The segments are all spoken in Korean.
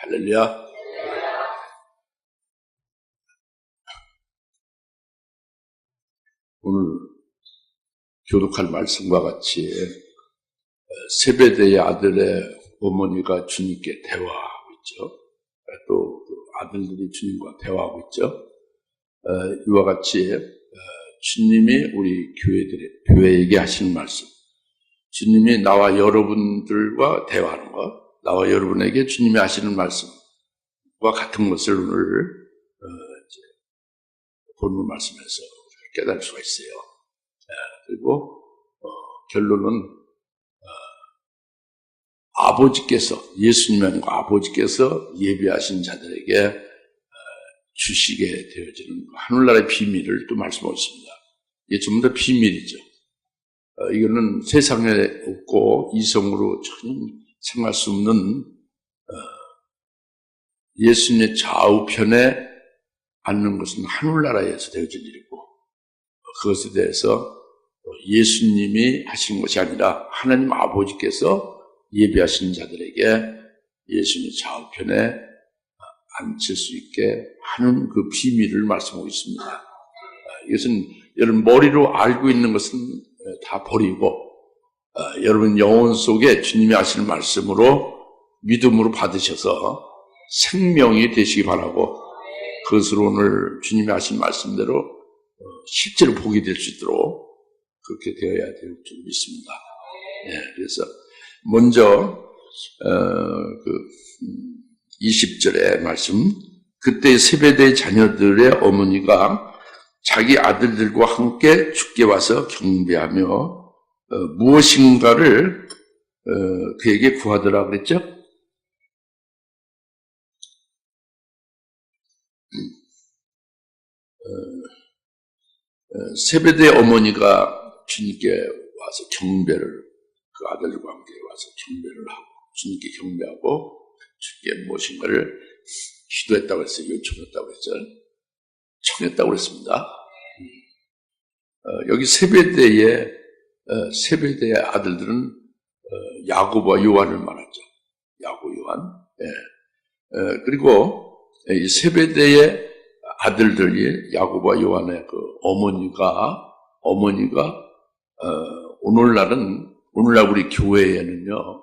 할렐루야. 오늘 교독할 말씀과 같이 세베대의 아들의 어머니가 주님께 대화하고 있죠. 또 아들들이 주님과 대화하고 있죠. 이와 같이 주님이 우리 교회에게 하시는 말씀, 주님이 나와 여러분들과 대화하는 것, 나와 여러분에게 주님이 하시는 말씀과 같은 것을 오늘 본문 말씀에서 깨달을 수가 있어요. 그리고 결론은 아버지께서, 예수님이 아니고 아버지께서 예비하신 자들에게 주시게 되어지는 하늘나라의 비밀을 또 말씀하고 있습니다. 이게 전부 다 비밀이죠. 이거는 세상에 없고 이성으로 전혀 생각할 수 없는 예수님의 좌우편에 앉는 것은 하늘나라에서 되어질 일이고, 그것에 대해서 예수님이 하시는 것이 아니라 하나님 아버지께서 예비하신 자들에게 예수님의 좌우편에 앉힐 수 있게 하는 그 비밀을 말씀하고 있습니다. 이것은 여러분 머리로 알고 있는 것은 다 버리고 여러분 영혼 속에 주님이 하시는 말씀으로 믿음으로 받으셔서 생명이 되시기 바라고, 그것으로 오늘 주님이 하신 말씀대로 실제로 보게 될 수 있도록 그렇게 되어야 될 줄 믿습니다. 그래서 먼저 20절의 말씀, 그때 세베대의 자녀들의 어머니가 자기 아들들과 함께 주께 와서 경배하며 무엇인가를 그에게 구하더라 그랬죠? 세베대의 어머니가 주님께 와서 경배를, 그 아들들과 함께 와서 경배를 하고, 주님께 경배하고 주님께 무엇인가를 기도했다고 했어요. 요청했다고 했죠. 청했다고 했습니다. 여기 세베대의 아들들은 야고보와 요한을 말하죠. 야고, 요한. 그리고 이 세베대의 아들들이 야고보와 요한의 그 어머니가 오늘날 우리 교회에는요,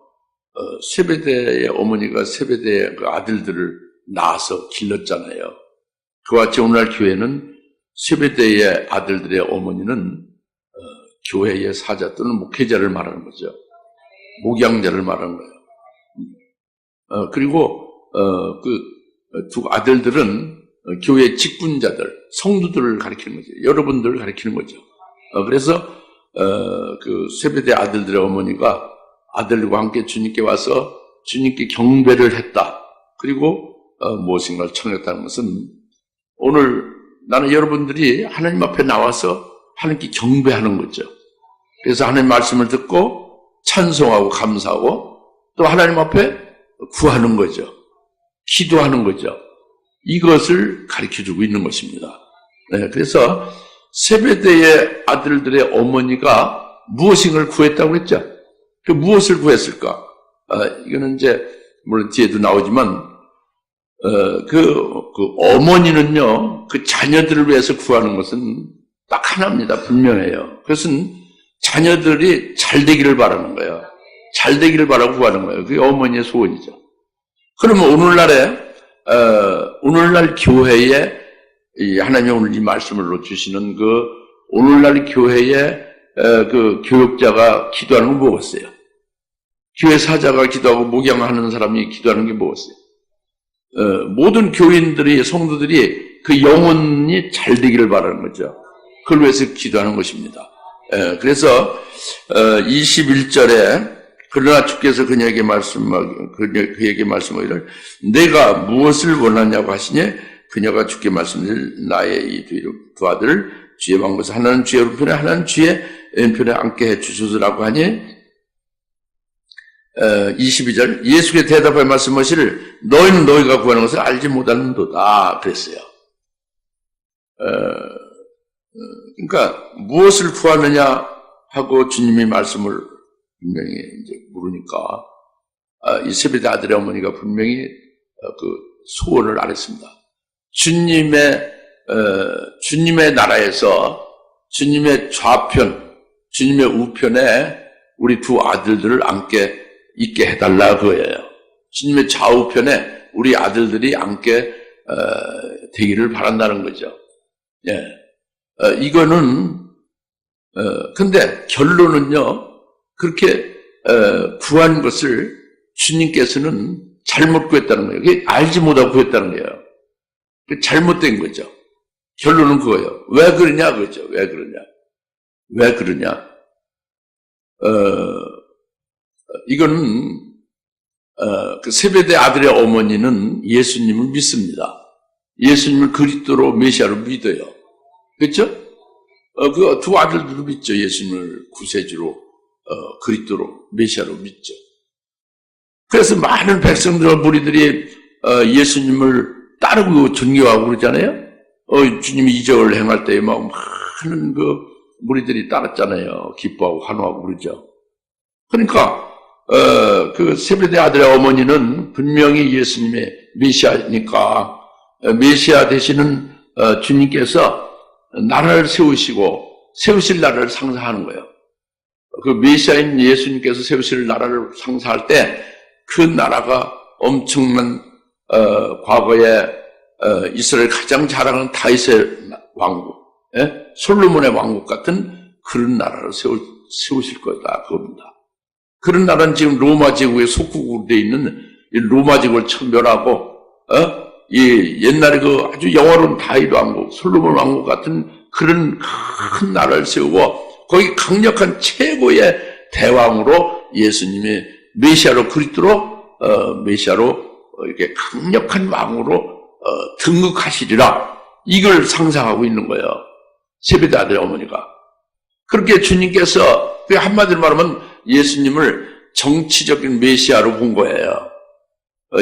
세베대의 어머니가 세베대의 그 아들들을 낳아서 길렀잖아요. 그와 같이 오늘날 교회는 세베대의 아들들의 어머니는 교회의 사자 또는 목회자를 말하는 거죠. 목양자를 말하는 거예요. 그리고 그 두 아들들은 교회의 직분자들, 성도들을 가리키는 거죠. 여러분들을 가리키는 거죠. 그래서 그 세베대 아들들의 어머니가 아들과 함께 주님께 와서 주님께 경배를 했다. 그리고 무엇인가를 청했다는 것은 오늘 나는 여러분들이 하나님 앞에 나와서 하나님께 경배하는 거죠. 그래서 하나님 말씀을 듣고 찬송하고 감사하고 또 하나님 앞에 구하는 거죠. 기도하는 거죠. 이것을 가르쳐주고 있는 것입니다. 그래서 세베대의 아들들의 어머니가 무엇인가를 구했다고 했죠. 그 무엇을 구했을까? 이거는 이제 물론 뒤에도 나오지만 그 어머니는요, 그 자녀들을 위해서 구하는 것은 딱 하나입니다. 분명해요. 그것은 자녀들이 잘 되기를 바라는 거예요. 잘 되기를 바라고 구하는 거예요. 그게 어머니의 소원이죠. 그러면 오늘날 교회에 하나님이 오늘 이 말씀을 주시는 그 오늘날 교회에 그 교육자가 기도하는 건 뭐겠어요? 교회 사자가 기도하고 목양하는 사람이 기도하는 게 뭐겠어요? 모든 교인들이, 성도들이 그 영혼이 잘 되기를 바라는 거죠. 그걸 위해서 기도하는 것입니다. 그래서 21절에 그러나 주께서 그에게 말씀하기를 내가 무엇을 원하냐고 하시니 그녀가 주께 말씀드릴 나의 이 두 아들을 주의 왕국에서 하나는 주의 오른편에 하나는 주의 왼편에 앉게 해주소서라고 하니 22절 예수께 대답하여 말씀하시를 너희는 너희가 구하는 것을 알지 못하는도다 그랬어요. 그러니까 무엇을 구하느냐 하고 주님이 말씀을 분명히 이제 물으니까 이 세베대 아들의 어머니가 분명히 소원을 안 했습니다. 주님의 나라에서 주님의 좌편, 주님의 우편에 우리 두 아들들을 앉게 있게 해달라 그거예요. 주님의 좌우편에 우리 아들들이 앉게 되기를 바란다는 거죠. 예, 이거는 근데 결론은요, 그렇게 구한 것을 주님께서는 잘못 구했다는 거예요. 그게 알지 못하고 구했다는 거예요. 잘못된 거죠. 결론은 그거예요. 왜 그러냐 그거죠. 왜 그러냐? 이거는 그 세베대 아들의 어머니는 예수님을 믿습니다. 예수님을 그리스도로 메시아로 믿어요. 그렇죠? 그 두 아들들도 믿죠. 예수님을 구세주로 그리스도로 메시아로 믿죠. 그래서 많은 백성들과 무리들이 예수님을 따르고 존경하고 그러잖아요. 주님이 이적을 행할 때에 막 많은 그 무리들이 따랐잖아요. 기뻐하고 환호하고 그러죠. 그러니까 그 세베대 아들의 어머니는 분명히 예수님의 메시아니까 메시아 되시는 주님께서 나라를 세우실 나라를 상상하는 거예요. 그 메시아인 예수님께서 세우실 나라를 상상할 때 그 나라가 엄청난 과거에 이스라엘 가장 자랑하는 다윗의 왕국, 솔로몬의 왕국 같은 그런 나라를 세우실 거다 그겁니다. 그런 나라는 지금 로마 제국의 속국으로 되어 있는 이 로마 제국을 천멸하고 이 옛날에 그 아주 영화로운 다윗 왕국, 솔로몬 왕국 같은 그런 큰 나라를 세우고 거기 강력한 최고의 대왕으로 예수님이 메시아로 그리스도로 메시아로 이렇게 강력한 왕으로 등극하시리라. 이걸 상상하고 있는 거예요. 세베대 아들의 어머니가. 그렇게 주님께서 한마디로 말하면 예수님을 정치적인 메시아로 본 거예요.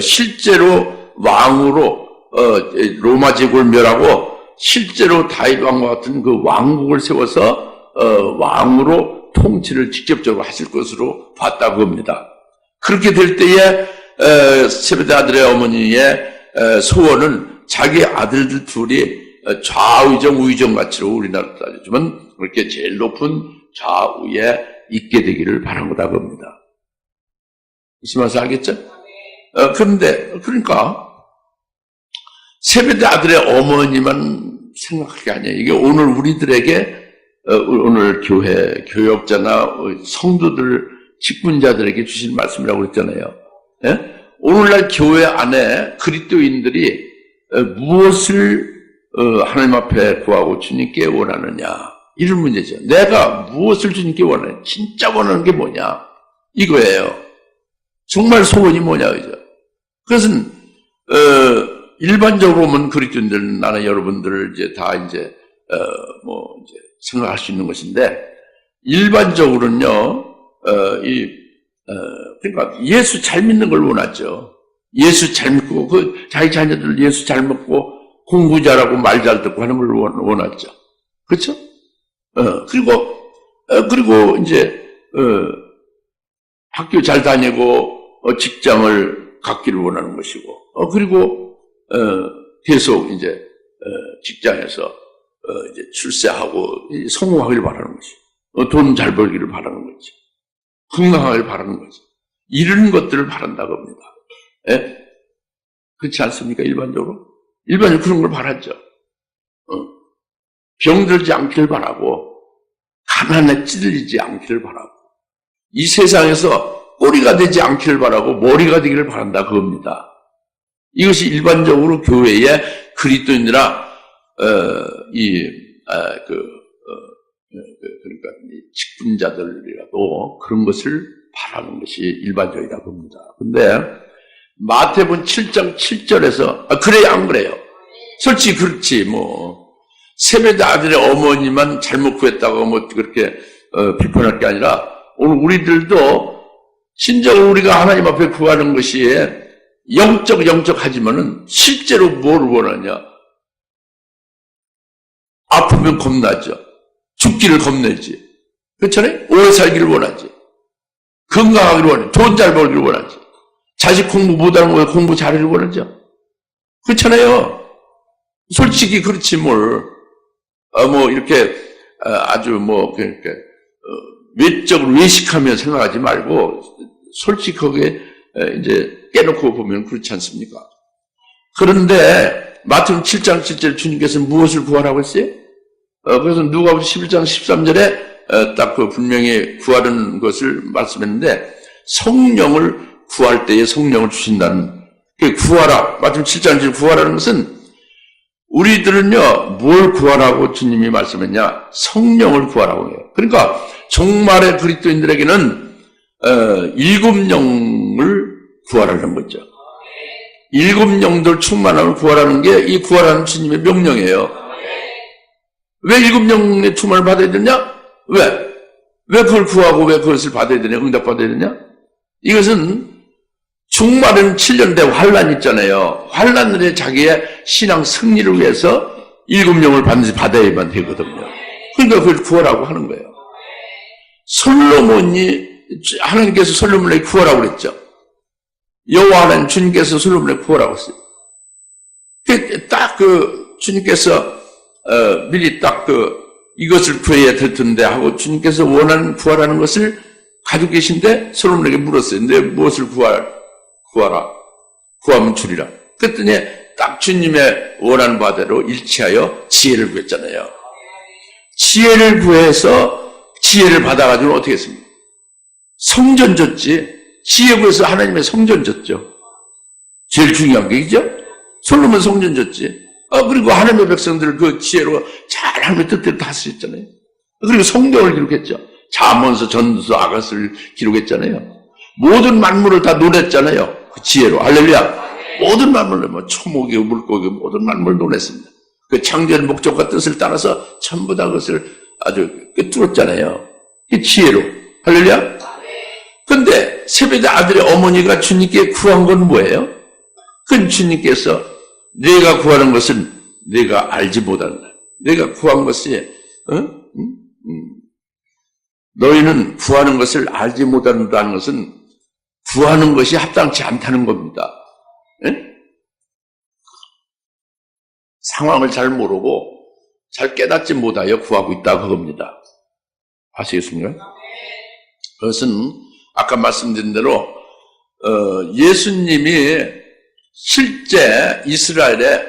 실제로 왕으로 로마 제국을 멸하고 실제로 다윗 왕과 같은 그 왕국을 세워서 왕으로 통치를 직접적으로 하실 것으로 봤다고 합니다. 그렇게 될 때에 세베대 아들의 어머니의 소원은 자기 아들들 둘이 좌의정 우의정 가치로 우리나라 따지면 그렇게 제일 높은 좌우에 있게 되기를 바란 거다 겁니다. 무슨 말인지 알겠죠? 그런데 그러니까 세베대 아들의 어머니만 생각할 게 아니에요. 이게 오늘 우리들에게 오늘 교역자나 성도들 직분자들에게 주신 말씀이라고 그랬잖아요. 예? 오늘날 교회 안에 그리스도인들이 무엇을 하나님 앞에 구하고 주님께 원하느냐 이런 문제죠. 내가 무엇을 주님께 원하냐, 진짜 원하는 게 뭐냐 이거예요. 정말 소원이 뭐냐 그죠. 그것은 일반적으로 보면 그리스도인들 나는 여러분들을 이제 다 이제 생각할 수 있는 것인데 일반적으로는요. 그러니까 예수 잘 믿는 걸 원하죠. 예수 잘 믿고 자기 자녀들 예수 잘 먹고 공부 잘하고 말 잘 듣고 하는 걸 원하죠. 그렇죠? 그리고 이제 학교 잘 다니고 직장을 갖기를 원하는 것이고 그리고 계속 이제 직장에서 이제 출세하고 성공하기를 바라는 것이 돈 잘 벌기를 바라는 거지. 건강하기를 바라는 거지. 이런 것들을 바란다고 합니다. 예? 그렇지 않습니까? 일반적으로 그런 걸 바라죠. 병들지 않기를 바라고 가난에 찌들리지 않기를 바라고 이 세상에서 꼬리가 되지 않기를 바라고 머리가 되기를 바란다 그겁니다. 이것이 일반적으로 교회의 그리스도인이나 그러니까 직분자들이라도 그런 것을 바라는 것이 일반적이다 봅니다. 근데 마태복음 7장 7절에서 그래요 안 그래요? 솔직히 그렇지 세베대 아들의 어머니만 잘못 구했다고 그렇게 비판할 게 아니라 오늘 우리들도 진정으로 우리가 하나님 앞에 구하는 것이 영적하지만은 실제로 뭘 원하냐? 아프면 겁나죠. 죽기를 겁내지. 그렇잖아요? 오래 살기를 원하지. 건강하기를 원하지. 돈 잘 벌기를 원하지. 자식 공부 못하는 거에 공부 잘하려고 그러죠. 그렇잖아요. 솔직히 그렇지 뭘. 이렇게 아주 그러니까 외적으로 외식하며 생각하지 말고 솔직하게 이제 깨놓고 보면 그렇지 않습니까? 그런데 마태복음 7장 7절 주님께서는 무엇을 구하라고 했어요? 그래서 누가복음 11장 13절에 딱 그 분명히 구하는 것을 말씀했는데 성령을 구할 때에 성령을 주신다는 구하라. 마태복음 7장 7절 구하라는 것은 우리들은요 뭘 구하라고 주님이 말씀했냐? 성령을 구하라고 해요. 그러니까 종말의 그리스도인들에게는 7영을 구하라는 거죠. 7영들 충만함을 구하라는 게 이 구하라는 주님의 명령이에요. 왜 7영의 충만을 받아야 되냐? 왜 그걸 구하고 왜 그것을 받아야 되냐? 응답받아야 되냐? 이것은 종말은 7년 대 환란 있잖아요. 환란에 자기의 신앙 승리를 위해서 7영을 반드시 받아야만 되거든요. 그러니까 그걸 구하라고 하는 거예요. 하나님께서 솔로몬에게 구하라고 그랬죠. 여호와 하나님 주님께서 솔로몬에게 구하라고 했어요. 딱 주님께서 미리 딱 이것을 구해야 될 텐데 하고 주님께서 원하는 구하라는 것을 가지고 계신데 솔로몬에게 물었어요. 내 무엇을 구하라. 구하면 주리라. 그랬더니 딱 주님의 원하는 바대로 일치하여 지혜를 구했잖아요. 지혜를 구해서 지혜를 받아가지고 어떻게 했습니까? 성전 줬지. 지혜 구해서 하나님의 성전 줬죠. 제일 중요한 게 이죠? 솔로몬 성전 줬지. 그리고 하나님의 백성들을 그 지혜로 잘 하나님의 뜻대로 다스렸잖아요. 그리고 성경을 기록했죠. 잠언서, 전서, 아가서를 기록했잖아요. 모든 만물을 다 논했잖아요. 그 지혜로. 할렐루야. 모든 만물을 초목이, 물고기, 모든 만물을 논했습니다. 그 창조의 목적과 뜻을 따라서 전부 다 그것을 아주 꿰뚫었잖아요. 그 지혜로. 할렐루야. 근데 세베대 아들의 어머니가 주님께 구한 건 뭐예요? 그건 주님께서 내가 구하는 것은 내가 알지 못한다. 내가 구한 것이 너희는 구하는 것을 알지 못한다는 것은 구하는 것이 합당치 않다는 겁니다. 에? 상황을 잘 모르고 잘 깨닫지 못하여 구하고 있다 그겁니다. 아시겠습니까? 그것은 아까 말씀드린 대로 예수님이 실제 이스라엘의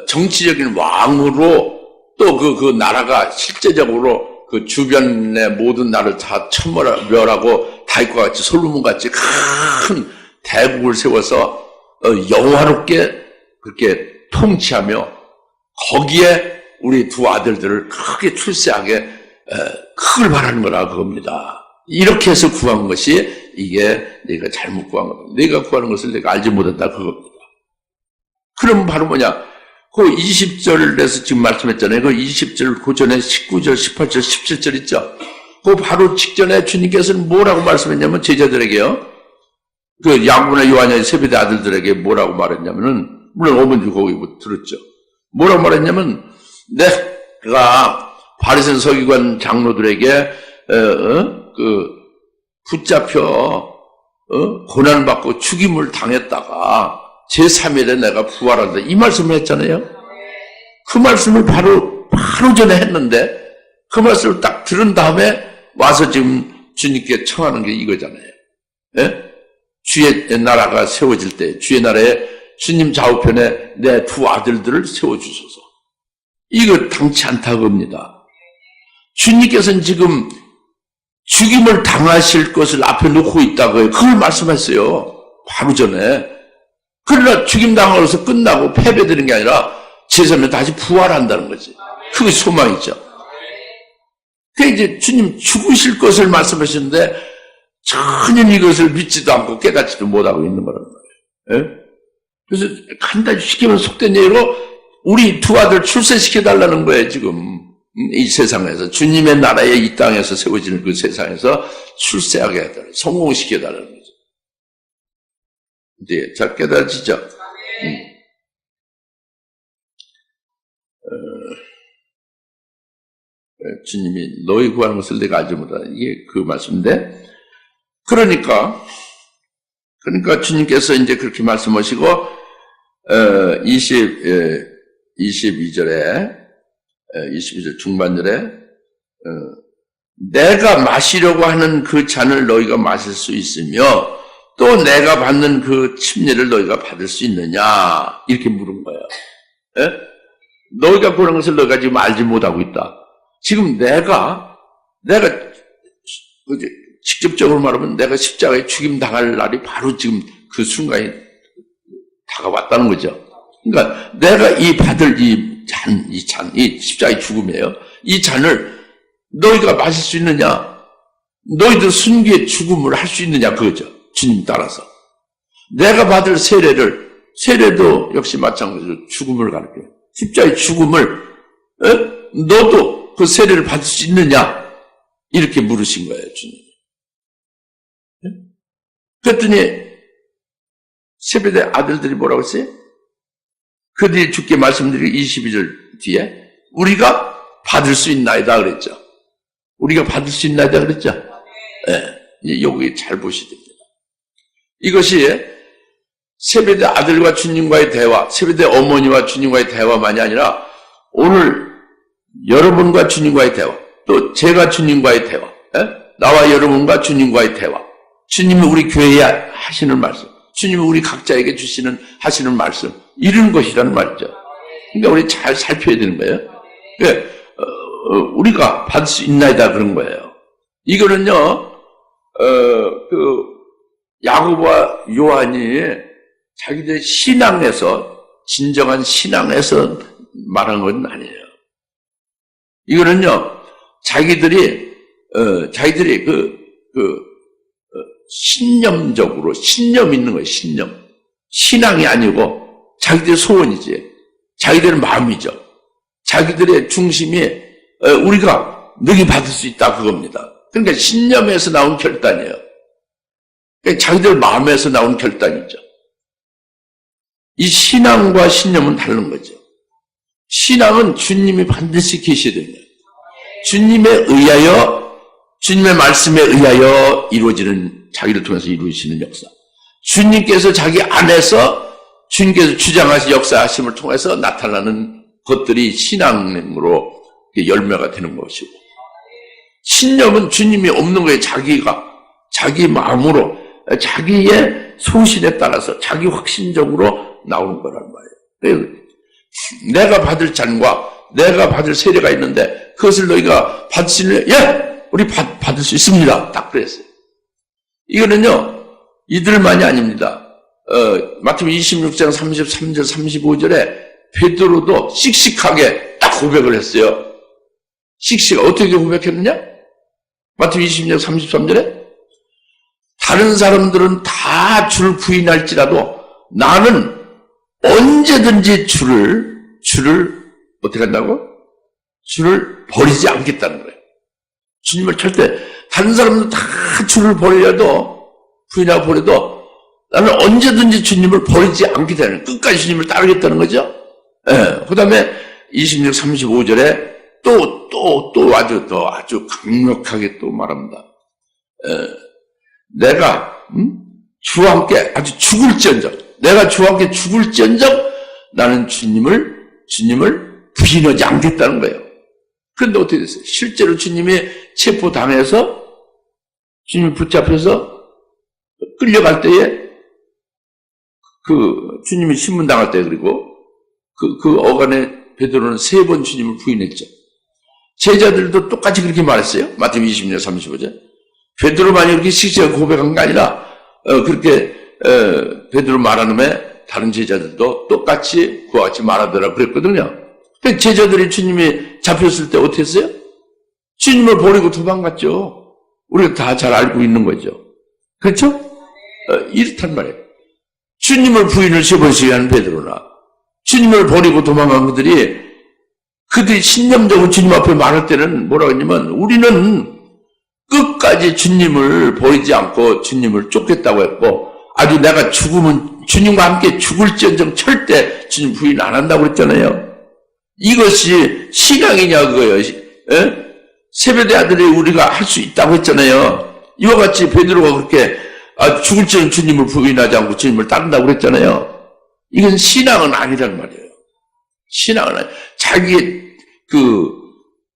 정치적인 왕으로 또 그 나라가 실제적으로 그 주변의 모든 나라를 다 천멸하고 다윗과 같이 솔로몬 같이 큰 대국을 세워서 영화롭게 그렇게 통치하며 거기에 우리 두 아들들을 크게 출세하게 크게 바라는 거라 그겁니다. 이렇게 해서 구한 것이 이게 내가 잘못 구한 겁니다. 내가 구하는 것을 내가 알지 못한다 그겁니다. 그럼 바로 뭐냐? 그 20절에서 지금 말씀했잖아요. 그 20절 그 전에 19절, 18절, 17절 있죠? 그 바로 직전에 주님께서는 뭐라고 말씀했냐면 제자들에게요. 그 야고보나 요한의 세베대 아들들에게 뭐라고 말했냐면은 물론 어머니도 거기 들었죠. 뭐라고 말했냐면 내가 바리새인 서기관 장로들에게 붙잡혀 고난을 받고 죽임을 당했다가 제3일에 내가 부활한다. 이 말씀을 했잖아요. 그 말씀을 바로 전에 했는데 그 말씀을 딱 들은 다음에 와서 지금 주님께 청하는 게 이거잖아요. 예? 주의 나라가 세워질 때 주의 나라에 주님 좌우편에 내 두 아들들을 세워주소서. 이거 당치 않다 겁니다. 주님께서는 지금 죽임을 당하실 것을 앞에 놓고 있다고요. 그걸 말씀했어요. 바로 전에. 그러나 죽임 당하고서 끝나고 패배되는 게 아니라 제3일 다시 부활한다는 거지. 그게 소망이죠. 그 이제 주님 죽으실 것을 말씀하시는데 전혀 이것을 믿지도 않고 깨닫지도 못하고 있는 거란 말이에요. 예? 그래서 간단히 시키면 속된 얘기로 우리 두 아들 출세시켜달라는 거예요, 지금. 이 세상에서. 주님의 나라에 이 땅에서 세워지는 그 세상에서 출세하게 해달라는, 성공시켜달라는 거죠. 이제 잘 깨달아지죠? 주님이 너희 구하는 것을 내가 알지 못하다. 이게 그 말씀인데, 그러니까 그러니까 주님께서 이제 그렇게 말씀하시고 22절에 22절 중반절에 내가 마시려고 하는 그 잔을 너희가 마실 수 있으며 또 내가 받는 그 침례를 너희가 받을 수 있느냐 이렇게 물은 거예요. 예? 너희가 그런 것을 너희가 지금 알지 못하고 있다. 지금 내가 직접적으로 말하면 내가 십자가에 죽임 당할 날이 바로 지금 그 순간이 다가왔다는 거죠. 그러니까 내가 이 받을 이 십자가의 죽음이에요. 이 잔을 너희가 마실 수 있느냐? 너희들 순교의 죽음을 할 수 있느냐? 그거죠. 주님 따라서. 내가 받을 세례도 역시 마찬가지로 죽음을 가르쳐요. 십자가의 죽음을 너도 그 세례를 받을 수 있느냐? 이렇게 물으신 거예요, 주님. 그랬더니 세베대 아들들이 뭐라고 했어요? 그들이 주께 말씀드리고 22절 뒤에 우리가 받을 수 있나이다 그랬죠. 우리가 받을 수 있나이다 그랬죠. 네, 여기 잘 보셔야 됩니다. 이것이 세베대 아들과 주님과의 대화, 세베대 어머니와 주님과의 대화만이 아니라 오늘 여러분과 주님과의 대화, 또 제가 주님과의 대화, 나와 여러분과 주님과의 대화, 주님이 우리 교회에 하시는 말씀, 주님이 우리 각자에게 하시는 말씀, 이런 것이라는 말이죠. 그러니까 우리 잘 살펴야 되는 거예요. 우리가 받을 수 있나이다 그런 거예요. 이거는요, 야고보와 요한이 자기들 신앙에서, 진정한 신앙에서 말한 건 아니에요. 이거는요, 자기들이 신념적으로, 신념 있는 거예요, 신념. 신앙이 아니고, 자기들의 소원이지. 자기들의 마음이죠. 자기들의 중심이, 우리가 너희 받을 수 있다, 그겁니다. 그러니까 신념에서 나온 결단이에요. 그러니까 자기들 마음에서 나온 결단이죠. 이 신앙과 신념은 다른 거죠. 신앙은 주님이 반드시 계셔야 됩니다. 주님에 의하여, 주님의 말씀에 의하여 이루어지는, 자기를 통해서 이루어지는 역사. 주님께서 자기 안에서 주님께서 주장하신 역사하심을 통해서 나타나는 것들이 신앙으로 열매가 되는 것이고, 신념은 주님이 없는 거예요. 자기 마음으로, 자기의 소신에 따라서, 자기 확신적으로 나오는 거란 말이에요. 내가 받을 잔과 내가 받을 세례가 있는데, 그것을 너희가 받을 수 있는, 우리 받을 수 있습니다. 딱 그랬어요. 이거는요, 이들만이 아닙니다. 마태복음 26장 33절, 35절에 베드로도 씩씩하게 딱 고백을 했어요. 어떻게 고백했느냐? 마태복음 26장 33절에 다른 사람들은 다 주를 부인할지라도 나는 언제든지 주를 어떻게 한다고? 주를 버리지 않겠다는 거예요. 주님을 절대, 다른 사람들은 다 주를 부인하고 버려도 나는 언제든지 주님을 버리지 않겠다는, 끝까지 주님을 따르겠다는 거죠. 그 다음에 26, 35절에 또 아주 강력하게 또 말합니다. 내가, 주와 함께 아주 죽을지언정, 내가 주와 함께 죽을지언정 나는 주님을 부인하지 않겠다는 거예요. 그런데 어떻게 됐어요? 실제로 주님이 체포당해서, 주님이 붙잡혀서 끌려갈 때에, 주님이 신문당할 때, 그리고 그 어간에 베드로는 3번 주님을 부인했죠. 제자들도 똑같이 그렇게 말했어요. 마태복음 20장 35절. 베드로만이 그렇게 씩씩하게 고백한 게 아니라, 그렇게, 베드로 말하는 에 다른 제자들도 똑같이 그와 같이 말하더라 그랬거든요. 근데 제자들이 주님이 잡혔을 때 어떻게 했어요? 주님을 버리고 도망갔죠. 우리가 다 잘 알고 있는 거죠. 그렇죠? 이렇단 말이에요. 주님을 부인을 3번씩 하는 베드로나, 주님을 버리고 도망간 그들이 신념적으로 주님 앞에 말할 때는 뭐라고 했냐면, 우리는 끝까지 주님을 버리지 않고 주님을 쫓겠다고 했고, 아주 내가 죽으면 주님과 함께 죽을지언정 절대 주님 부인 안 한다고 했잖아요. 이것이 신앙이냐 그거예요. 세베대 아들이 우리가 할 수 있다고 했잖아요. 이와 같이 베드로가 그렇게 죽을 전 주님을 부인하지 않고 주님을 따른다고 그랬잖아요. 이건 신앙은 아니란 말이에요. 신앙은 아니.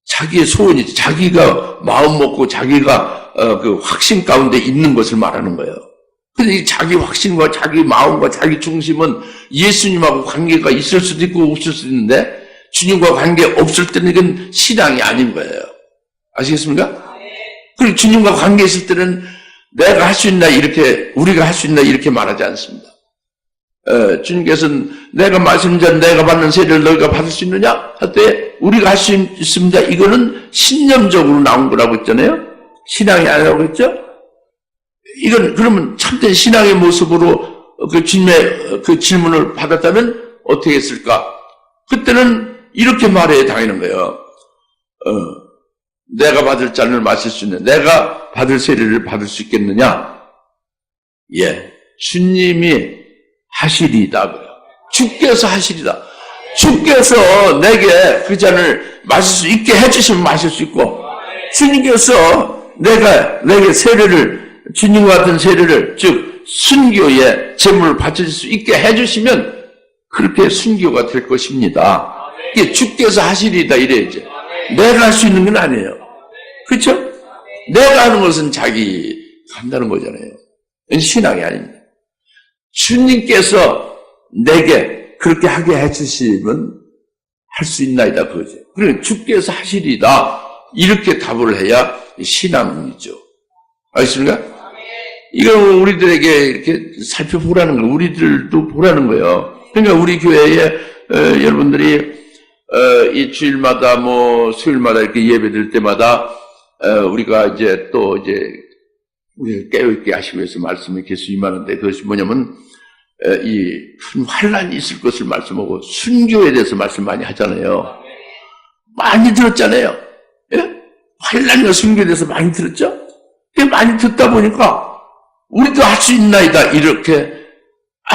자기의 소원이, 자기가 마음 먹고 자기가 그 확신 가운데 있는 것을 말하는 거예요. 근데 이 자기 확신과 자기 마음과 자기 중심은 예수님하고 관계가 있을 수도 있고 없을 수도 있는데 주님과 관계 없을 때는 이건 신앙이 아닌 거예요. 아시겠습니까? 그리고 주님과 관계 있을 때는 내가 할 수 있나 이렇게, 우리가 할 수 있나 이렇게 말하지 않습니다. 주님께서는 내가 말씀 전 내가 받는 세례를 너희가 받을 수 있느냐? 할 때 우리가 할 수 있습니다. 이거는 신념적으로 나온 거라고 했잖아요. 신앙이 아니라고 했죠. 이건 그러면 참된 신앙의 모습으로 그 주님의 그 질문을 받았다면 어떻게 했을까? 그때는 이렇게 말해야 당하는 거예요. 내가 받을 잔을 마실 수 있는, 내가 받을 세례를 받을 수 있겠느냐? 예, 주님이 하시리다 그래요. 주께서 하시리다. 주께서 내게 그 잔을 마실 수 있게 해주시면 마실 수 있고, 주님께서 내게 세례를, 주님과 같은 세례를, 즉 순교의 제물을 바칠 수 있게 해주시면 그렇게 순교가 될 것입니다. 이게 주께서 하시리다 이래야죠. 내가 할 수 있는 건 아니에요. 그렇죠? 내가 하는 것은 자기 한다는 거잖아요. 신앙이 아닙니다. 주님께서 내게 그렇게 하게 해주시면 할 수 있나이다 그거죠. 그러니까 주께서 하시리다 이렇게 답을 해야 신앙이죠. 알겠습니까? 이걸 우리들에게 이렇게 살펴보라는 거예요. 우리들도 보라는 거예요. 그러니까 우리 교회에 여러분들이 이 주일마다 수요일마다 이렇게 예배 드릴 때마다 우리가 이제 또 우리를 깨어있게 하시기 위해서 말씀이 계속 임하는데 그것이 뭐냐면 이 큰 환란이 있을 것을 말씀하고 순교에 대해서 말씀 많이 하잖아요. 많이 들었잖아요. 예? 환란과 순교에 대해서 많이 들었죠? 많이 듣다 보니까 우리도 할 수 있나이다 이렇게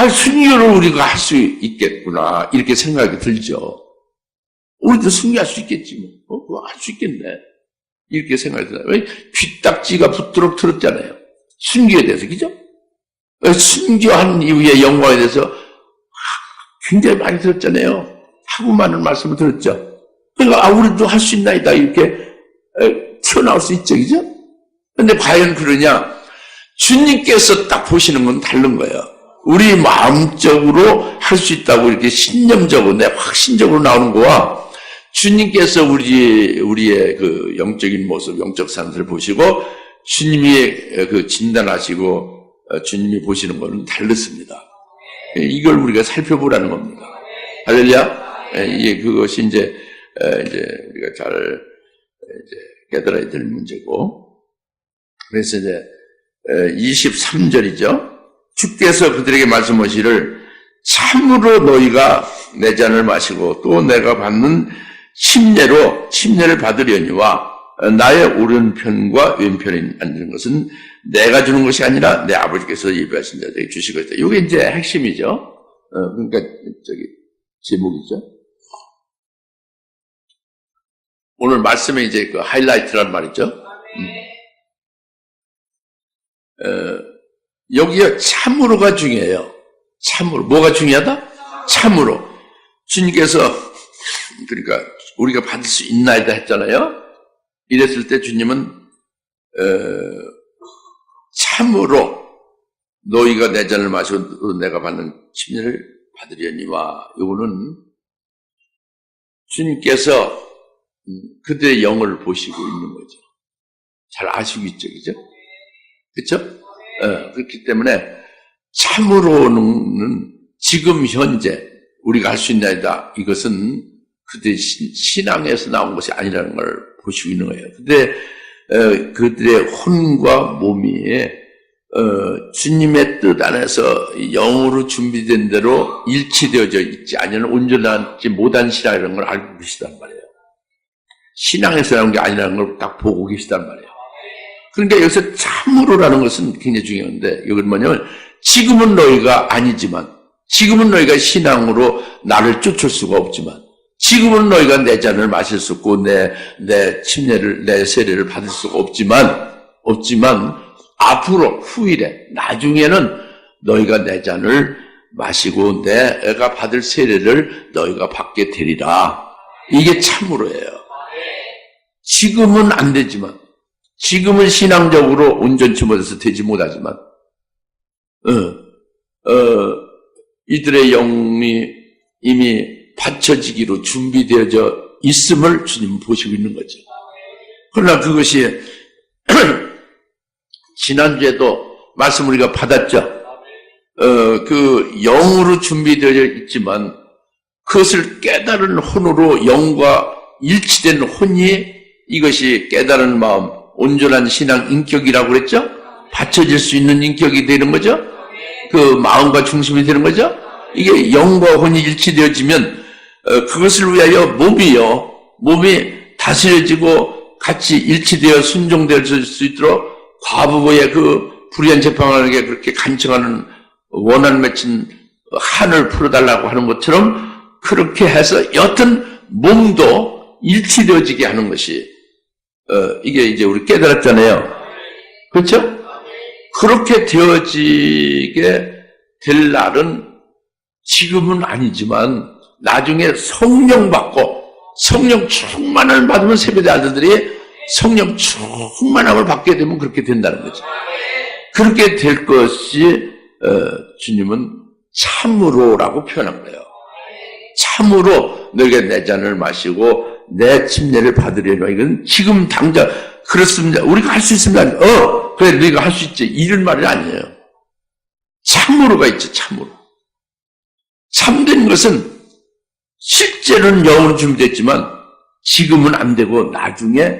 순교를 우리가 할 수 있겠구나 이렇게 생각이 들죠. 우리도 순교할 수 있겠지 그거 할 수 있겠네 이렇게 생각이 들어요. 왜? 귀딱지가 붙도록 들었잖아요. 순교에 대해서, 그죠? 순교한 이후의 영광에 대해서 굉장히 많이 들었잖아요. 하고 많은 말씀을 들었죠. 그러니까 우리도 할 수 있나이다 이렇게 튀어나올 수 있죠, 그죠? 근데 과연 그러냐? 주님께서 딱 보시는 건 다른 거예요. 우리 마음적으로 할 수 있다고 이렇게 신념적으로, 내 확신적으로 나오는 거와 주님께서 우리의 그 영적인 모습, 영적 상태를 보시고 주님이 그 진단하시고 주님이 보시는 거는 다르습니다. 이걸 우리가 살펴보라는 겁니다. 할렐루야? 이게 그것이 이제 우리가 잘 깨달아야 될 문제고. 그래서 이제 23절이죠. 주께서 그들에게 말씀하시기를 참으로 너희가 내 잔을 마시고 또 내가 받는 침례를 받으려니와 나의 오른편과 왼편에 앉는 것은 내가 주는 것이 아니라 내 아버지께서 예비하신 자들에게 주실 것이다. 이게 이제 핵심이죠. 그러니까 제목이죠. 오늘 말씀에 이제 그 하이라이트란 말이죠. 여기에 참으로가 중요해요. 참으로. 뭐가 중요하다? 참으로. 주님께서 그러니까 우리가 받을 수 있나이다 했잖아요. 이랬을 때 주님은 참으로 너희가 내 잔을 마시고 내가 받는 침례를 받으려니와 이거는 주님께서 그들의 영을 보시고 있는 거죠. 잘 아시고 있죠, 그죠? 그렇죠? 그렇기 때문에 참으로는 지금 현재 우리가 할 수 있나이다. 이것은 그들의 신앙에서 나온 것이 아니라는 걸 보시고 있는 거예요. 근데 그들의 혼과 몸이 주님의 뜻 안에서 영으로 준비된 대로 일치되어져 있지 아니면 온전하지 못한 신앙이라는 걸 알고 계시단 말이에요. 신앙에서 나온 게 아니라는 걸 딱 보고 계시단 말이에요. 그러니까 여기서 참으로라는 것은 굉장히 중요한데 이건 뭐냐면 지금은 너희가 아니지만 지금은 너희가 신앙으로 나를 쫓을 수가 없지만 지금은 너희가 내 잔을 마실 수 없고 내 침례를 내 세례를 받을 수가 없지만 앞으로 후일에 나중에는 너희가 내 잔을 마시고 내가 받을 세례를 너희가 받게 되리라. 이게 참으로예요. 지금은 안 되지만, 지금은 신앙적으로 온전치 못해서 되지 못하지만, 이들의 영이 이미 받쳐지기로 준비되어져 있음을 주님 보시고 있는 거죠. 그러나 그것이 지난주에도 말씀 우리가 받았죠. 그 영으로 준비되어 있지만 그것을 깨달은 혼으로 영과 일치된 혼이 이것이 깨달은 마음, 온전한 신앙 인격이라고 그랬죠? 받쳐질 수 있는 인격이 되는 거죠? 그 마음과 중심이 되는 거죠? 이게 영과 혼이 일치되어지면 그것을 위하여 몸이 다스려지고 같이 일치되어 순종될 수 있도록 과부의 그 불의한 재판관에게 그렇게 간청하는 원한 맺힌 한을 풀어달라고 하는 것처럼 그렇게 해서 여튼 몸도 일치되어지게 하는 것이 이게 이제 우리 깨달았잖아요. 그렇죠? 그렇게 되어지게 될 날은 지금은 아니지만 나중에 성령 받고 성령 충만함을 받으면 세배대 아들들이 성령 충만함을 받게 되면 그렇게 된다는 거죠. 그렇게 될 것이 주님은 참으로라고 표현한 거예요. 참으로 너희가 내 잔을 마시고 내 침례를 받으려니와. 이건 지금 당장 그렇습니다. 우리가 할 수 있습니다. 그래 너희가 할 수 있지. 이런 말이 아니에요. 참으로가 있죠. 참으로. 참된 것은 실제로는 영으로 준비됐지만 지금은 안 되고 나중에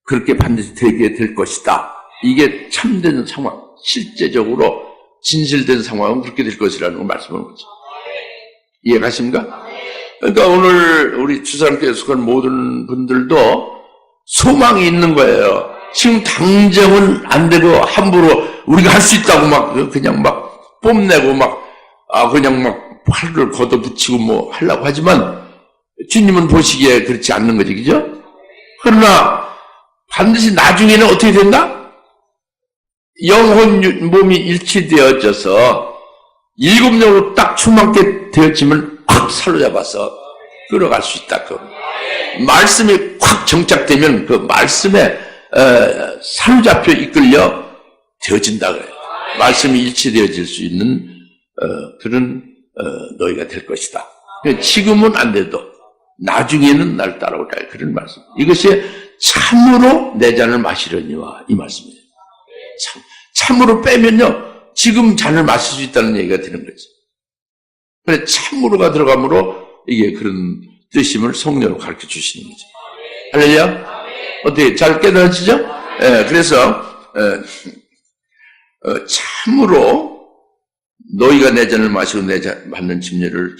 그렇게 반드시 되게 될 것이다. 이게 참된 상황, 실제적으로 진실된 상황은 그렇게 될 것이라는 걸 말씀하는 거죠. 이해가십니까? 그러니까 오늘 우리 주사님께 속한 모든 분들도 소망이 있는 거예요. 지금 당장은 안 되고 함부로 우리가 할 수 있다고 막 그냥 막 뽐내고 그냥 막 팔을 걷어붙이고 뭐 하려고 하지만 주님은 보시기에 그렇지 않는 거지, 그죠? 그러나 반드시 나중에는 어떻게 된다? 영혼 몸이 일치되어져서 7명으로 딱 충만케 되어지면 확 사로잡아서 끌어갈 수 있다. 그 말씀이 확 정착되면 그 말씀에 사로잡혀 이끌려 되어진다 그래요. 말씀이 일치되어질 수 있는 그런 너희가 될 것이다. 지금은 안 돼도 나중에는 날 따라오라. 그런 말씀. 이것이 참으로 내 잔을 마시려니와 이 말씀이에요. 참으로 빼면요, 지금 잔을 마실 수 있다는 얘기가 되는 거죠. 그래, 참으로가 들어가므로 이게 그런 뜻임을 성령으로 가르쳐 주시는 거죠. 할렐루야? 어떻게 잘 깨달아지죠? 그래서 참으로 너희가 내 잔을 마시고 내 잔 받는 침례를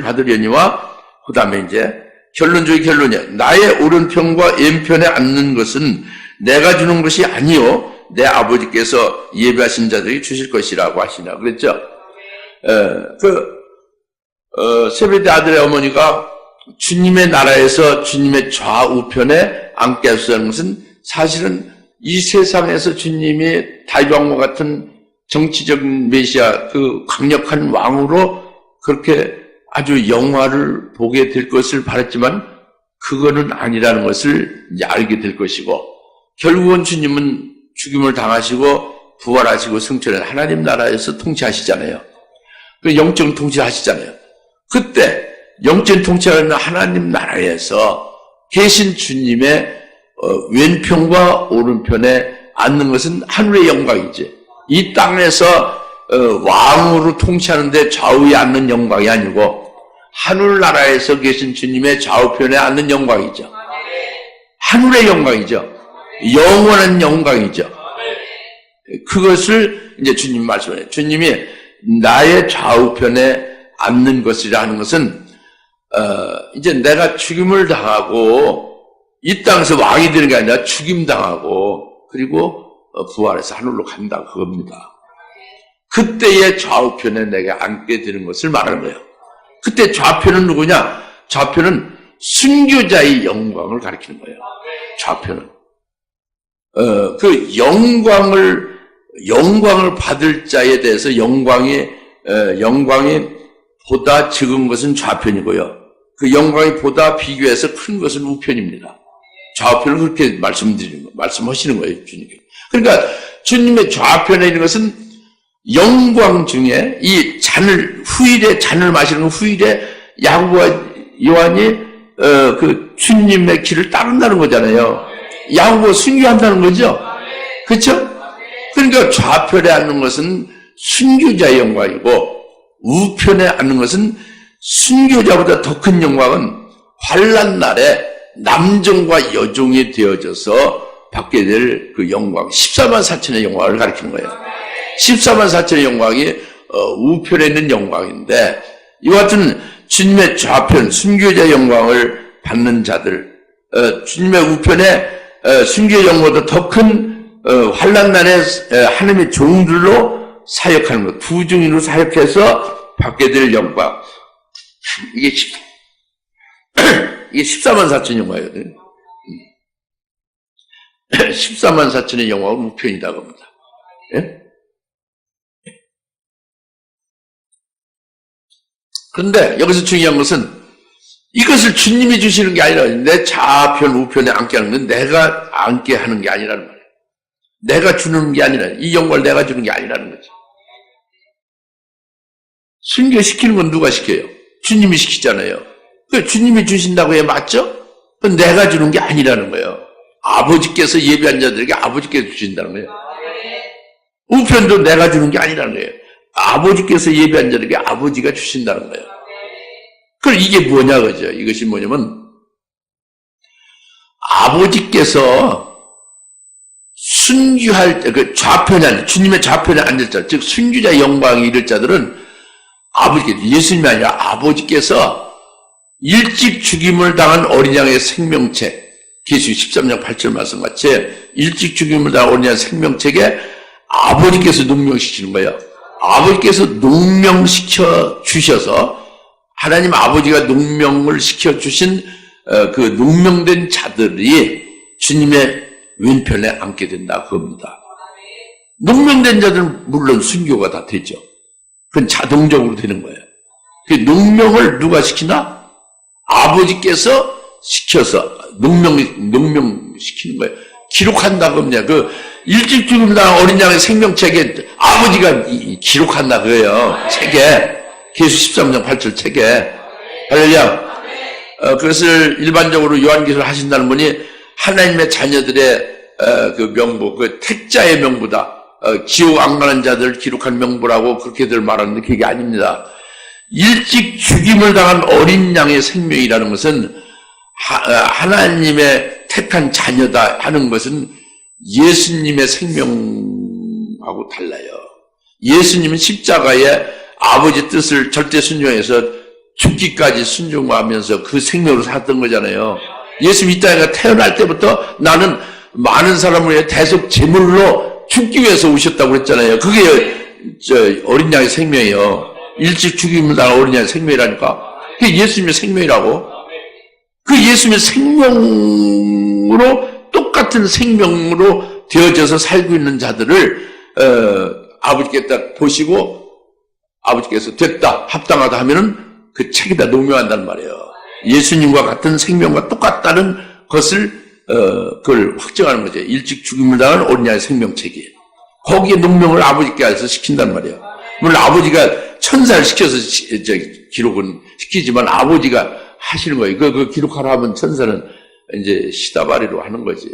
받으려니와 그 다음에 이제 결론 중의 결론이야. 나의 오른편과 왼편에 앉는 것은 내가 주는 것이 아니요 내 아버지께서 예배하신 자들이 주실 것이라고 하시나 그랬죠. 세베대 아들의 어머니가 주님의 나라에서 주님의 좌우편에 앉게 하셨다는 것은 사실은 이 세상에서 주님이 다윗왕과 같은 정치적인 메시아, 그 강력한 왕으로 그렇게 아주 영화를 보게 될 것을 바랐지만 그거는 아니라는 것을 이제 알게 될 것이고, 결국은 주님은 죽임을 당하시고 부활하시고 승천한 하나님 나라에서 통치하시잖아요. 그 영적 통치하시잖아요. 그때 영적 통치하는 하나님 나라에서 계신 주님의 왼편과 오른편에 앉는 것은 하늘의 영광이지, 이 땅에서 왕으로 통치하는데 좌우에 앉는 영광이 아니고 하늘나라에서 계신 주님의 좌우편에 앉는 영광이죠. 하늘의 영광이죠. 영원한 영광이죠. 그것을 이제 주님 말씀해요. 주님이 나의 좌우편에 앉는 것이라 하는 것은 이제 내가 죽임을 당하고 이 땅에서 왕이 되는 게 아니라 죽임 당하고 그리고 부활해서 하늘로 간다, 그겁니다. 그때의 좌우편에 내가 앉게 되는 것을 말하는 거예요. 그때 좌편은 누구냐? 좌편은 순교자의 영광을 가리키는 거예요. 좌편은 그 영광을 받을 자에 대해서 영광이 보다 적은 것은 좌편이고요. 그 영광이 보다 비교해서 큰 것은 우편입니다. 좌편을 그렇게 말씀하시는 거예요, 주님께. 그러니까 주님의 좌편에 있는 것은 영광 중에 이 후일에 잔을 마시는 후일에 야고보와 요한이 그 주님의 길을 따른다는 거잖아요. 야고보가 순교한다는 거죠. 그렇죠? 그러니까 좌편에 앉는 것은 순교자의 영광이고 우편에 앉는 것은 순교자보다 더 큰 영광은 환난 날에 남종과 여종이 되어져서 받게 될 그 영광, 14만 4천의 영광을 가리키는 거예요. 14만 4천의 영광이 우편에 있는 영광인데, 이와 같은 주님의 좌편, 순교자 영광을 받는 자들, 주님의 우편에 순교의 영광보다 더 큰 환난 날에 하나님의 종들로 사역하는 것, 부중인으로 사역해서 받게 될 영광, 이게 14만 4천 영광이거든요. 14만 4천의 영광은 우편이라고 합니다. 예? 그런데 여기서 중요한 것은 이것을 주님이 주시는 게 아니라 내 좌편, 우편에 앉게 하는 건 내가 앉게 하는 게 아니라는 말이에요. 내가 주는 게 아니라, 이 영광을 내가 주는 게 아니라는 거죠. 순교시키는 건 누가 시켜요? 주님이 시키잖아요. 그 주님이 주신다고 해 맞죠? 그건 내가 주는 게 아니라는 거예요. 아버지께서 예비한 자들에게 아버지께서 주신다는 거예요. 우편도 내가 주는 게 아니라는 거예요. 아버지께서 예비한 자들에게 아버지가 주신다는 거예요. 그럼 이게 뭐냐 그죠? 이것이 뭐냐면 아버지께서 순교할 때 그 좌편에 앉을, 주님의 좌편에 앉을 자, 즉 순교자 영광이 이를 자들은 아버지께서, 예수님이 아니라 아버지께서 일찍 죽임을 당한 어린 양의 생명책, 계시록 13장 8절 말씀같이 일찍 죽임을 당한 어린 양의 생명책에 아버지께서 농명시키는 거예요. 아버지께서 농명시켜 주셔서 하나님 아버지가 농명을 시켜 주신 그 농명된 자들이 주님의 왼편에 앉게 된다 그겁니다. 농명된 자들은 물론 순교가 다 되죠. 그건 자동적으로 되는 거예요. 그 농명을 누가 시키나? 아버지께서 시켜서 농명시키는 거예요. 기록한다 그러냐? 그 일찍 죽음 당한 어린 양의 생명책에 아버지가 기록한다 그래요. 책에. 계시록 13장 8절 책에. 할렐루야. 그것을 일반적으로 요한계시를 하신다는 분이 하나님의 자녀들의 그 명부, 그 택자의 명부다. 지옥 안 가는 자들 기록한 명부라고 그렇게들 말하는데 그게 아닙니다. 일찍 죽임을 당한 어린 양의 생명이라는 것은 하나님의 택한 자녀다 하는 것은 예수님의 생명하고 달라요. 예수님은 십자가에 아버지 뜻을 절대 순종해서 죽기까지 순종하면서 그 생명으로 살았던 거잖아요. 예수님 이 땅에 태어날 때부터 나는 많은 사람을 위해 대속 제물로 죽기 위해서 오셨다고 그랬잖아요. 그게 어린 양의 생명이에요. 일찍 죽임을 당한 어린 양의 생명이라니까. 그게 예수님의 생명이라고. 그 예수님의 생명으로 똑같은 생명으로 되어져서 살고 있는 자들을 아버지께서 딱 보시고 아버지께서 됐다 합당하다 하면은 그 책에다 농명한단 말이에요. 예수님과 같은 생명과 똑같다는 것을 그걸 확정하는 거죠. 일찍 죽임을 당한 어린 양의 생명책이에요. 거기에 농명을 아버지께서 시킨단 말이에요. 물론 아버지가 천사를 시켜서 기록은 시키지만 아버지가 하시는 거예요. 그 기록하라 하면 천사는 이제 시다바리로 하는 거지.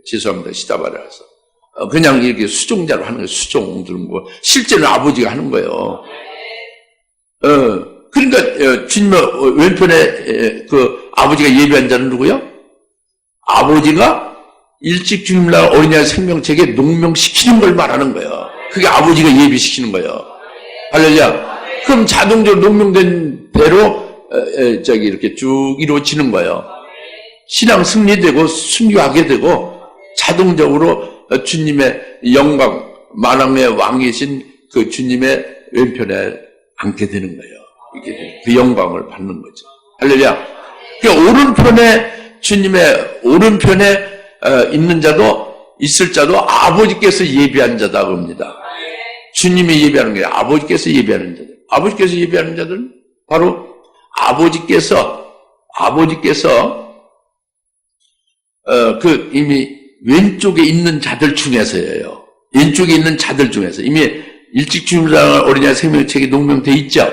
죄송합니다. 시다바리라서. 그냥 이렇게 수종자로 하는 거예요. 수종 들은 거. 실제는 아버지가 하는 거예요. 그러니까 주님의 왼편에 그 아버지가 예비한 자는 누구요? 아버지가 일찍 죽임을 당한 어린 양의 생명책에 농명시키는 걸 말하는 거예요. 그게 아버지가 예비시키는 거예요. 할렐루야. 그럼 자동적으로 농명된 대로 이렇게 쭉 이루어지는 거예요. 신앙 승리되고 순교하게 되고 자동적으로 주님의 영광, 만왕의 왕이신 그 주님의 왼편에 앉게 되는 거예요. 이게 그 영광을 받는 거죠. 할렐루야. 그 오른편에 주님의 오른편에 있는 자도 있을 자도 아버지께서 예비한 자다 그럽니다. 주님이 예비하는 거예요. 아버지께서 예비하는 자들. 아버지께서 예비하는 자들은 바로 아버지께서 이미 왼쪽에 있는 자들 중에서예요. 왼쪽에 있는 자들 중에서 이미 일찍 죽음을 어린아이 생명책에 농명돼 있죠.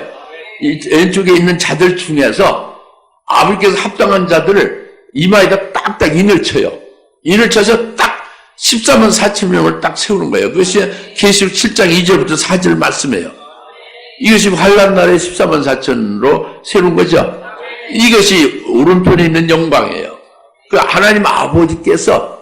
왼쪽에 있는 자들 중에서 아버지께서 합당한 자들을 이마에다 딱딱 인을 쳐요. 인을 쳐서 딱 14만 4천 명을 딱 세우는 거예요. 그것이 계시록 7장 2절부터 4절 말씀이에요. 이것이 환난 날에 14만 4천으로 세우는 거죠. 이것이 오른편에 있는 영광이에요. 그 하나님 아버지께서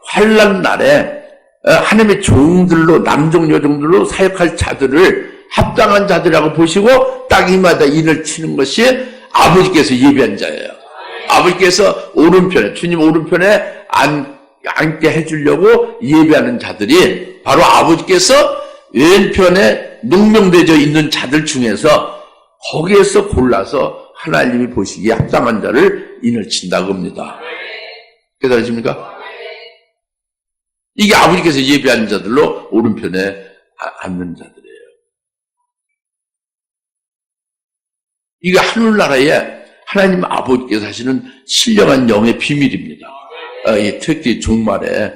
환난 날에 하나님의 종들로 남종 여종들로 사역할 자들을 합당한 자들이라고 보시고 딱 이마다 인을 치는 것이 아버지께서 예비한 자예요. 아버지께서 오른편에 주님 오른편에 앉게 해주려고 예비하는 자들이 바로 아버지께서 왼편에 농명되어 있는 자들 중에서 거기에서 골라서 하나님이 보시기에 합당한 자를 인을 친다고 합니다. 깨달으십니까? 이게 아버지께서 예비한 자들로 오른편에 앉는 자들이에요. 이게 하늘나라에 하나님 아버지께서 하시는 신령한 영의 비밀입니다. 특히 종말에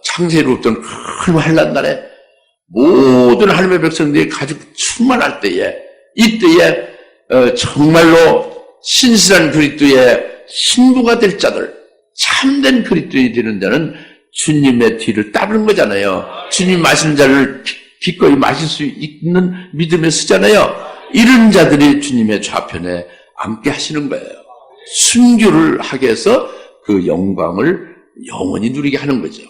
창세로부터 큰 환난 날에 모든 하나님의 백성들이 가지고 충만할 때에 이때에 정말로 신실한 그리스도의 신부가 될 자들, 참된 그리스도인이 되는 자는 주님의 뒤를 따르는 거잖아요. 주님 마시는 자를 기꺼이 마실 수 있는 믿음에 쓰잖아요. 이런 자들이 주님의 좌편에 앉게 하시는 거예요. 순교를 하게 해서 그 영광을 영원히 누리게 하는 거죠.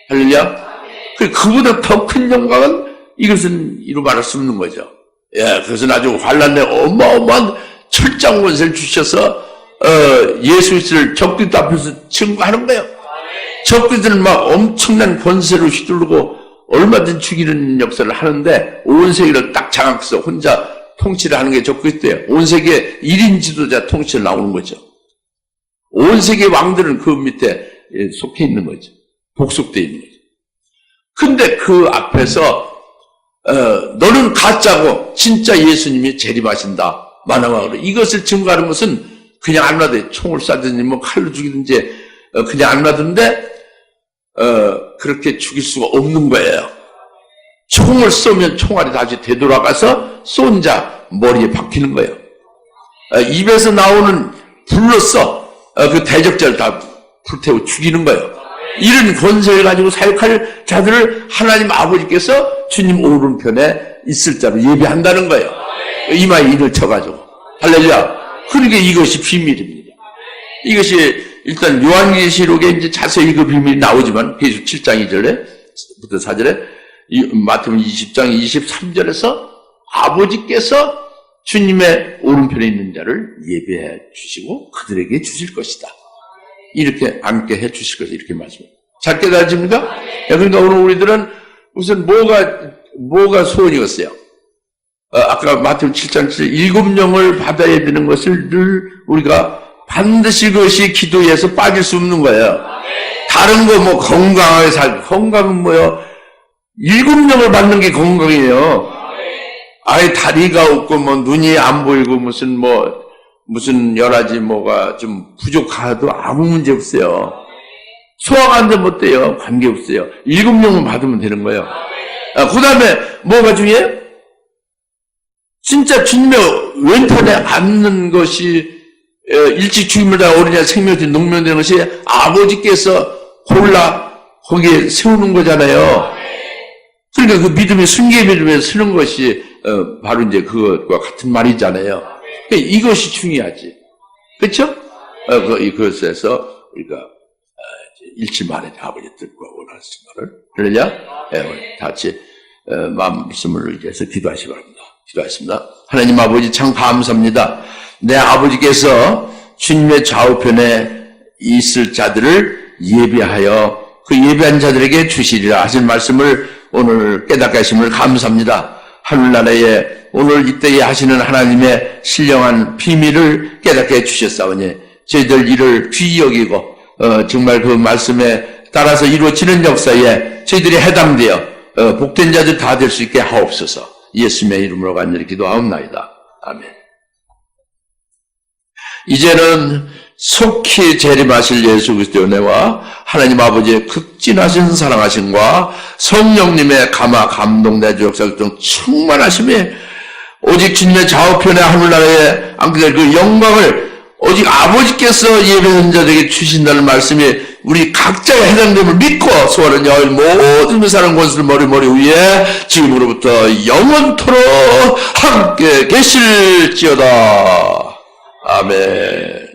할렐루야. 그보다 더 큰 영광은 이것은 이루 말할 수 없는 거죠. 예, 그것은 아주 환난에 어마어마한 철장 권세를 주셔서 예수 그리스도를 적그리스도 앞에서 증거하는 거예요. 적그리스도는 막 엄청난 권세로 휘두르고 얼마든지 죽이는 역사를 하는데 온 세계를 딱 장악해서 혼자 통치를 하는 게 적그리스도예요. 온 세계 1인 지도자 통치를 나오는 거죠. 온 세계 왕들은 그 밑에 속해 있는 거죠. 복속되어 있는 거죠. 근데 그 앞에서 너는 가짜고 진짜 예수님이 재림하신다. 만왕왕으로. 이것을 증거하는 것은 그냥 안 놔둬요. 총을 쏴든지 뭐 칼로 죽이든지 그냥 안 놔두는데 그렇게 죽일 수가 없는 거예요. 총을 쏘면 총알이 다시 되돌아가서 쏜 자 머리에 박히는 거예요. 입에서 나오는 불로써 그 대적자를 다 불태워 죽이는 거예요. 이런 권세를 가지고 사역할 자들을 하나님 아버지께서 주님 오른편에 있을 자로 예비한다는 거예요. 이마에 인을 쳐가지고. 할렐루야. 그러니까 이것이 비밀입니다. 이것이 일단 요한계시록에 이제 자세히 그 비밀이 나오지만 계속 7장 2절에부터 4절에 마태복음 20장 23절에서 아버지께서 주님의 오른편에 있는 자를 예배해 주시고 그들에게 주실 것이다. 이렇게 앉게 해 주실 것이다. 이렇게 말씀합니다. 잘 깨달아집니까? 그러니까 오늘 우리들은 우선 뭐가 소원이었어요? 아까 마태복음 7장 7절 7영을 받아야 되는 것을 늘 우리가 반드시 그것이 기도에서 빠질 수 없는 거예요. 다른 거 뭐 건강하게 건강은 뭐요? 7영을 받는 게 건강이에요. 아예 다리가 없고 뭐 눈이 안 보이고 무슨 여러 가지 뭐가 좀 부족하도 아무 문제 없어요. 소화가 안 되면 어때요? 관계 없어요. 7영만 받으면 되는 거예요. 그 다음에 뭐가 중요해요? 진짜 주님의 왼편에 앉는 것이 일찍 죽임을 당한 어린아이 생명이 농명되는 것이 아버지께서 골라 거기에 세우는 거잖아요. 그러니까 그 믿음의 순교의 믿음에 쓰는 것이 바로 이제 그것과 같은 말이잖아요. 그러니까 이것이 중요하지. 그렇죠? 그것에서 우리가 잃지 말아야 돼. 아버지 뜻과 원하시는 말을. 그러냐? 다 같이 말씀을 위해서 기도하시기 바랍니다. 기도하겠습니다. 하나님 아버지 참 감사합니다. 내 아버지께서 주님의 좌우편에 있을 자들을 예비하여 그 예비한 자들에게 주시리라 하신 말씀을 오늘 깨닫게 하심을 감사합니다. 하늘나라에 오늘 이때에 하시는 하나님의 신령한 비밀을 깨닫게 해주셨사오니 저희들 일을 귀히 여기고 정말 그 말씀에 따라서 이루어지는 역사에 저희들이 해당되어 복된 자들 다 될 수 있게 하옵소서. 예수님의 이름으로 간절히 기도하옵나이다. 아멘. 이제는 속히 재림하실 예수 그리스도의 은혜와 하나님 아버지의 극진하신 사랑하심과 성령님의 감화 감동 내주 역사 중 충만하심에 오직 주님의 좌우편의 하늘나라에 안기될 그 영광을 오직 아버지께서 예배하는 자들에게 주신다는 말씀이 우리 각자의 해당됨을 믿고 소원하는 여인 모든 사람 권수를 머리 위에 지금으로부터 영원토록 함께 계실지어다. 아멘.